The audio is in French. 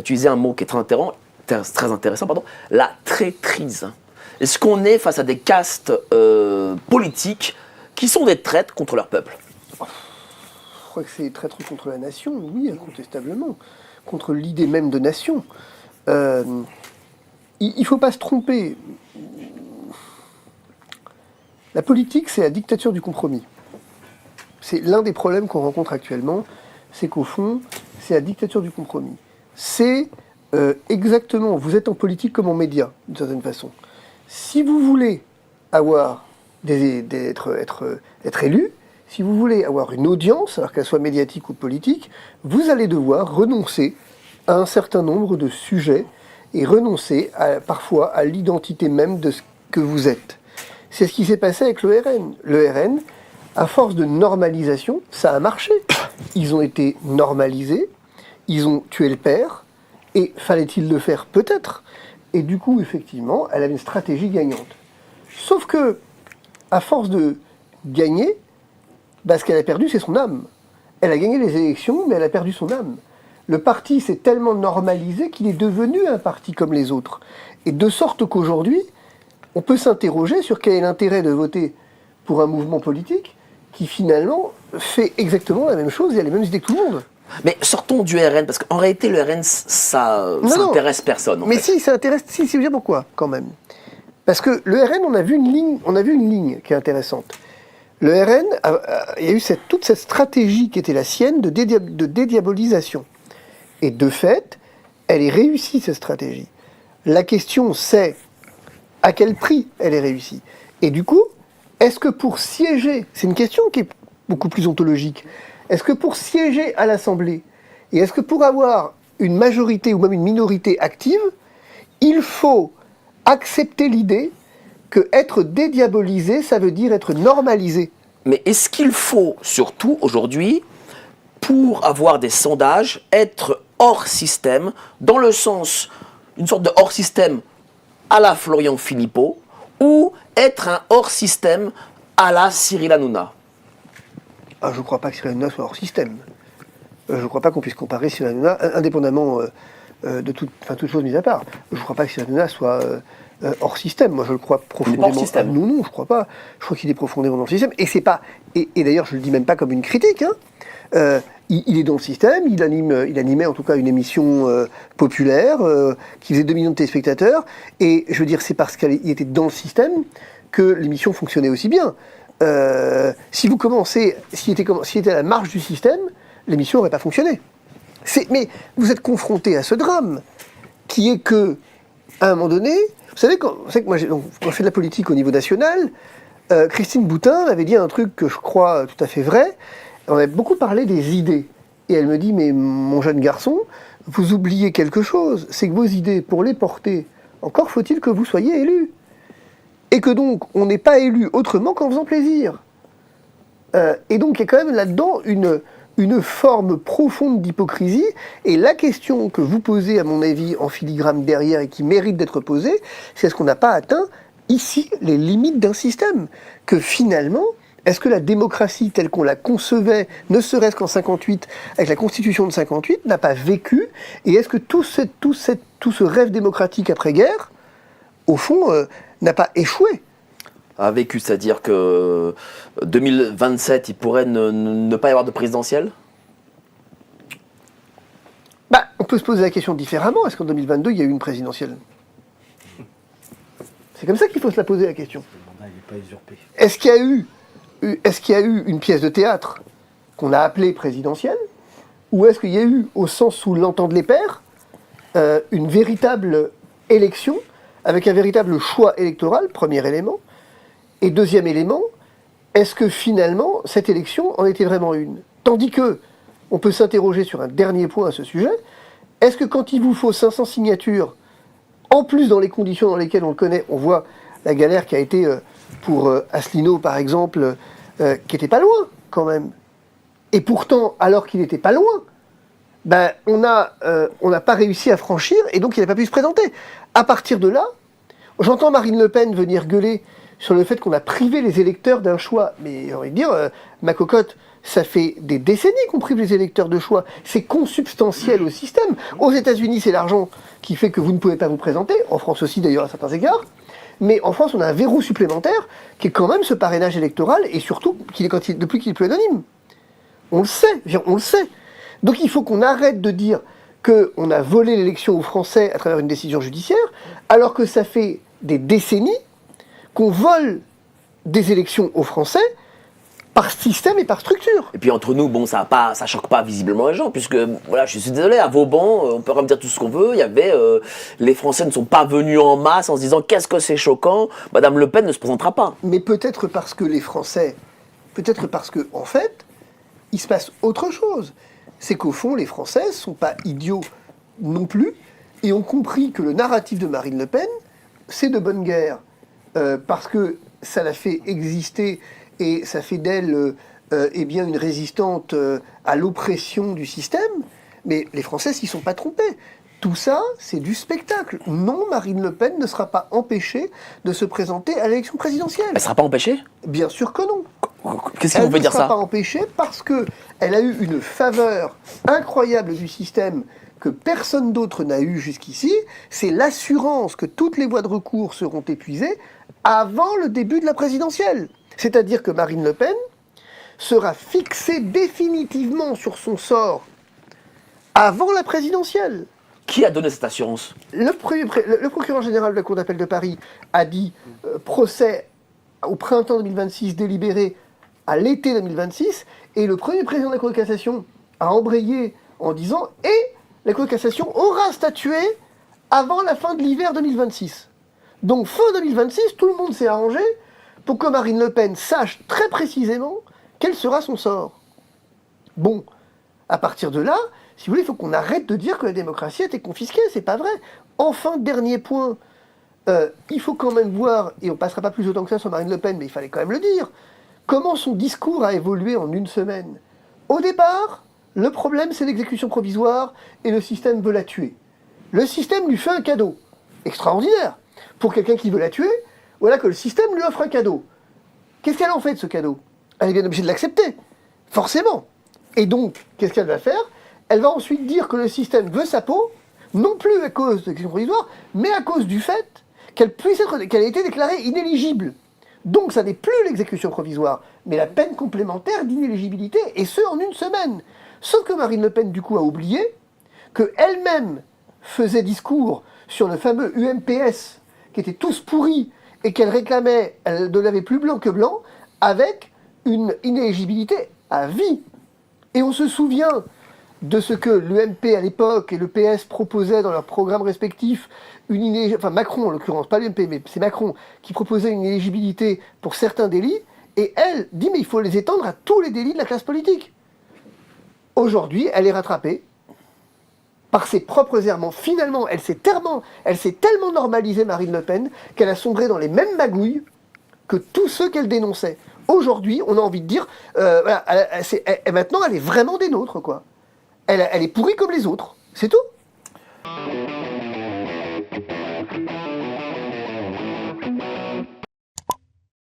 utilisé un mot qui est très intéressant, la traîtrise. Est-ce qu'on est face à des castes politiques qui sont des traîtres contre leur peuple? Je crois que c'est traître contre la nation, oui, incontestablement. Contre l'idée même de nation. Il ne faut pas se tromper. La politique, c'est la dictature du compromis. C'est l'un des problèmes qu'on rencontre actuellement, c'est qu'au fond, c'est la dictature du compromis. C'est exactement, vous êtes en politique comme en média, d'une certaine façon. Si vous voulez avoir être élu, si vous voulez avoir une audience, alors qu'elle soit médiatique ou politique, vous allez devoir renoncer à un certain nombre de sujets et renoncer parfois à l'identité même de ce que vous êtes. C'est ce qui s'est passé avec le RN. Le RN, à force de normalisation, ça a marché. Ils ont été normalisés, ils ont tué le père, et fallait-il le faire? Peut-être. Et du coup, effectivement, elle avait une stratégie gagnante. Sauf que, à force de gagner, ce qu'elle a perdu, c'est son âme. Elle a gagné les élections, mais elle a perdu son âme. Le parti s'est tellement normalisé qu'il est devenu un parti comme les autres. Et de sorte qu'aujourd'hui, on peut s'interroger sur quel est l'intérêt de voter pour un mouvement politique qui finalement fait exactement la même chose et a les mêmes idées que tout le monde. Mais sortons du RN, parce qu'en réalité, le RN, ça intéresse personne. Mais si, ça intéresse. Si, vous dire pourquoi, quand même. Parce que le RN, on a vu une ligne qui est intéressante. Le RN, il y a eu toute cette stratégie qui était la sienne de dédiabolisation. Et de fait, elle est réussie, cette stratégie. La question, c'est à quel prix elle est réussie. Et du coup, est-ce que pour siéger, c'est une question qui est beaucoup plus ontologique, est-ce que pour siéger à l'Assemblée, et est-ce que pour avoir une majorité ou même une minorité active, il faut accepter l'idée que être dédiabolisé, ça veut dire être normalisé? Mais est-ce qu'il faut, surtout aujourd'hui, pour avoir des sondages, être hors système, dans le sens, une sorte de hors système à la Florian Philippot, ou être un hors système à la Cyril Hanouna? Je ne crois pas que Cyril Hanouna soit hors système. Je ne crois pas qu'on puisse comparer Cyril Hanouna, indépendamment de toute chose mise à part. Je ne crois pas que Cyril Hanouna soit hors système. Moi, je le crois profondément. Hors système. Non, je ne crois pas. Je crois qu'il est profondément dans le système. Et c'est pas. Et d'ailleurs, je le dis même pas comme une critique. Il est dans le système. Il animait en tout cas une émission populaire qui faisait 2 millions de téléspectateurs. Et je veux dire, c'est parce qu'il était dans le système que l'émission fonctionnait aussi bien. Si vous commencez, s'il était à la marge du système, l'émission n'aurait pas fonctionné. Mais vous êtes confronté à ce drame, qui est que, à un moment donné, vous savez que moi, quand je fais de la politique au niveau national, Christine Boutin avait dit un truc que je crois tout à fait vrai. On avait beaucoup parlé des idées. Et elle me dit, mais mon jeune garçon, vous oubliez quelque chose, c'est que vos idées, pour les porter, encore faut-il que vous soyez élu. Et que donc, on n'est pas élu autrement qu'en faisant plaisir. Et donc, il y a quand même là-dedans une forme profonde d'hypocrisie. Et la question que vous posez, à mon avis, en filigrane derrière et qui mérite d'être posée, c'est est-ce qu'on n'a pas atteint, ici, les limites d'un système? Que finalement, est-ce que la démocratie telle qu'on la concevait, ne serait-ce qu'en 58, avec la Constitution de 58, n'a pas vécu? Et est-ce que tout ce rêve démocratique après-guerre, au fond, n'a pas échoué? A vécu, c'est-à-dire que 2027, il pourrait ne pas y avoir de présidentielle? On peut se poser la question différemment. Est-ce qu'en 2022, il y a eu une présidentielle? C'est comme ça qu'il faut se la poser, la question. Le mandat n'est pas usurpé. Est-ce qu'il y a eu une pièce de théâtre qu'on a appelée présidentielle? Ou est-ce qu'il y a eu, au sens où l'entendent les pairs, une véritable élection avec un véritable choix électoral, premier élément? Et deuxième élément, est-ce que finalement, cette élection en était vraiment une? Tandis que, on peut s'interroger sur un dernier point à ce sujet, est-ce que quand il vous faut 500 signatures, en plus dans les conditions dans lesquelles on le connaît, on voit la galère qui a été pour Asselineau par exemple, qui n'était pas loin quand même. Et pourtant, alors qu'il n'était pas loin, on n'a pas réussi à franchir et donc il n'a pas pu se présenter. À partir de là, j'entends Marine Le Pen venir gueuler sur le fait qu'on a privé les électeurs d'un choix. Mais j'ai envie de dire, ma cocotte, ça fait des décennies qu'on prive les électeurs de choix. C'est consubstantiel au système. Aux États-Unis, c'est l'argent qui fait que vous ne pouvez pas vous présenter. En France aussi, d'ailleurs, à certains égards. Mais en France, on a un verrou supplémentaire qui est quand même ce parrainage électoral et surtout depuis qu'il est plus anonyme. On le sait, on le sait. Donc il faut qu'on arrête de dire qu'on a volé l'élection aux Français à travers une décision judiciaire, alors que ça fait des décennies qu'on vole des élections aux Français par système et par structure. Et puis entre nous, bon, ça choque pas visiblement les gens, puisque, voilà, je suis désolé, à Vauban, on peut dire tout ce qu'on veut, il y avait, les Français ne sont pas venus en masse en se disant qu'est-ce que c'est choquant, Madame Le Pen ne se présentera pas. Mais peut-être parce que les Français, en fait, il se passe autre chose. C'est qu'au fond, les Français ne sont pas idiots non plus, et ont compris que le narratif de Marine Le Pen, c'est de bonne guerre, parce que ça l'a fait exister et ça fait d'elle eh bien une résistante à l'oppression du système. Mais les Français s'y sont pas trompés. Tout ça, c'est du spectacle. Non, Marine Le Pen ne sera pas empêchée de se présenter à l'élection présidentielle. Elle ne sera pas empêchée? Bien sûr que non. Qu'est-ce qui vous fait dire ça? Elle ne sera pas empêchée parce qu'elle a eu une faveur incroyable du système que personne d'autre n'a eu jusqu'ici. C'est l'assurance que toutes les voies de recours seront épuisées avant le début de la présidentielle. C'est-à-dire que Marine Le Pen sera fixée définitivement sur son sort avant la présidentielle. Qui a donné cette assurance? Le procureur général de la Cour d'appel de Paris a dit procès au printemps 2026, délibéré à l'été 2026, et le premier président de la Cour de cassation a embrayé en disant « et la Cour de cassation aura statué avant la fin de l'hiver 2026 ». Donc fin 2026, tout le monde s'est arrangé pour que Marine Le Pen sache très précisément quel sera son sort. Bon, à partir de là, si vous voulez, il faut qu'on arrête de dire que la démocratie a été confisquée, c'est pas vrai. Enfin, dernier point, il faut quand même voir, et on passera pas plus de temps que ça sur Marine Le Pen, mais il fallait quand même le dire, comment son discours a évolué en une semaine. Au départ, le problème c'est l'exécution provisoire et le système veut la tuer. Le système lui fait un cadeau extraordinaire. Pour quelqu'un qui veut la tuer, voilà que le système lui offre un cadeau. Qu'est-ce qu'elle en fait de ce cadeau? Elle est bien obligée de l'accepter, forcément. Et donc, qu'est-ce qu'elle va faire? Elle va ensuite dire que le système veut sa peau, non plus à cause de l'exécution provisoire, mais à cause du fait qu'elle a été déclarée inéligible. Donc ça n'est plus l'exécution provisoire, mais la peine complémentaire d'inéligibilité, et ce en une semaine. Sauf que Marine Le Pen, du coup, a oublié qu'elle-même faisait discours sur le fameux UMPS, qui était tous pourris, et qu'elle réclamait, elle ne l'avait plus blanc que blanc, avec une inéligibilité à vie. Et on se souvient de ce que l'UMP à l'époque et le PS proposaient dans leurs programmes respectifs, enfin Macron en l'occurrence, pas l'UMP, mais c'est Macron qui proposait une éligibilité pour certains délits, et elle dit mais il faut les étendre à tous les délits de la classe politique. Aujourd'hui, elle est rattrapée par ses propres errements. Finalement, elle s'est tellement normalisée, Marine Le Pen, qu'elle a sombré dans les mêmes magouilles que tous ceux qu'elle dénonçait. Aujourd'hui, on a envie de dire, voilà, maintenant, elle est vraiment des nôtres, quoi. Elle est pourrie comme les autres, c'est tout.